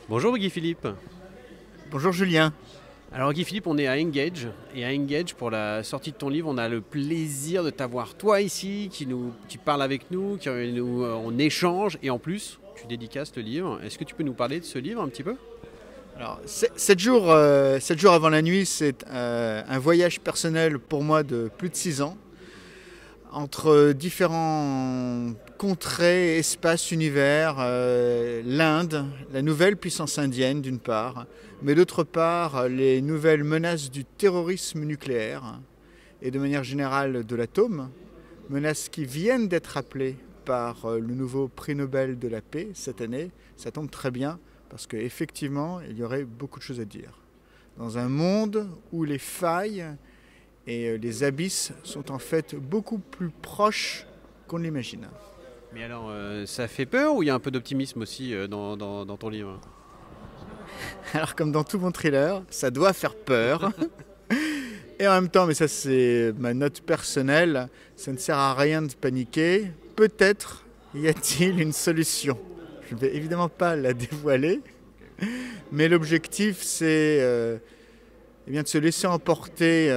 Bonjour Guy-Philippe. Bonjour Julien. Alors Guy-Philippe, on est à Engage et à Engage pour la sortie de ton livre, on a le plaisir de t'avoir toi ici, qui parle avec nous, on échange et en plus tu dédicaces le livre. Est-ce que tu peux nous parler de ce livre un petit peu? Alors, 7 jours avant la nuit, c'est un voyage personnel pour moi de plus de 6 ans, entre différents contrées, espaces, univers, l'Inde, la nouvelle puissance indienne d'une part, mais d'autre part les nouvelles menaces du terrorisme nucléaire et de manière générale de l'atome, menaces qui viennent d'être rappelées par le nouveau prix Nobel de la paix cette année. Ça tombe très bien parce qu'effectivement, il y aurait beaucoup de choses à dire. Dans un monde où les failles et les abysses sont en fait beaucoup plus proches qu'on ne l'imagine. Mais alors, ça fait peur ou il y a un peu d'optimisme aussi dans ton livre? Alors comme dans tout bon thriller, ça doit faire peur. Et en même temps, mais ça c'est ma note personnelle, ça ne sert à rien de paniquer. Peut-être y a-t-il une solution. Je ne vais évidemment pas la dévoiler, mais l'objectif c'est de se laisser emporter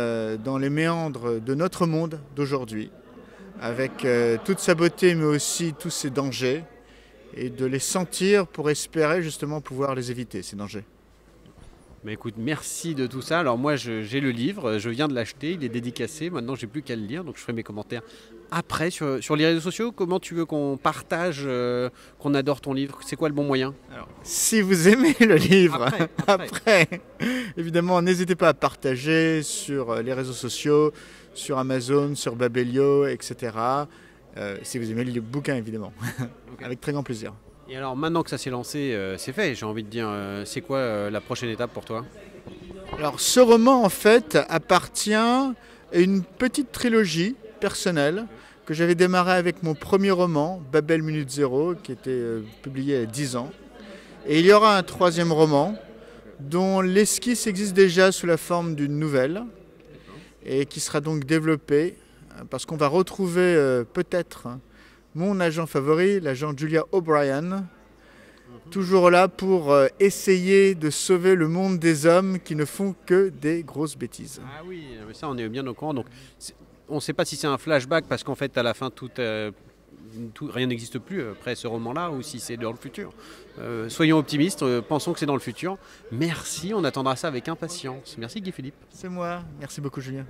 dans les méandres de notre monde d'aujourd'hui, avec toute sa beauté mais aussi tous ses dangers, et de les sentir pour espérer justement pouvoir les éviter, ces dangers. Mais écoute, merci de tout ça. Alors moi, j'ai le livre, je viens de l'acheter, il est dédicacé. Maintenant, j'ai plus qu'à le lire, donc je ferai mes commentaires après sur les réseaux sociaux. Comment tu veux qu'on partage, qu'on adore ton livre? C'est quoi le bon moyen? Alors, si vous aimez le livre, Après. évidemment, n'hésitez pas à partager sur les réseaux sociaux, sur Amazon, sur Babelio, etc. Si vous aimez le bouquin, évidemment, Okay. avec très grand plaisir. Et alors maintenant que ça s'est lancé, c'est fait, j'ai envie de dire, c'est quoi la prochaine étape pour toi? Alors, ce roman, en fait, appartient à une petite trilogie personnelle que j'avais démarré avec mon premier roman, Babel Minute Zéro, qui était publié il y a 10 ans. Et il y aura un troisième roman dont l'esquisse existe déjà sous la forme d'une nouvelle et qui sera donc développé parce qu'on va retrouver peut-être mon agent favori, l'agent Julia O'Brien, toujours là pour essayer de sauver le monde des hommes qui ne font que des grosses bêtises. Ah oui, mais ça on est bien au courant. Donc, on ne sait pas si c'est un flashback parce qu'en fait à la fin rien n'existe plus après ce roman-là ou si c'est dans le futur. Soyons optimistes, pensons que c'est dans le futur. Merci, on attendra ça avec impatience. Merci Guy-Philippe. C'est moi, merci beaucoup Julien.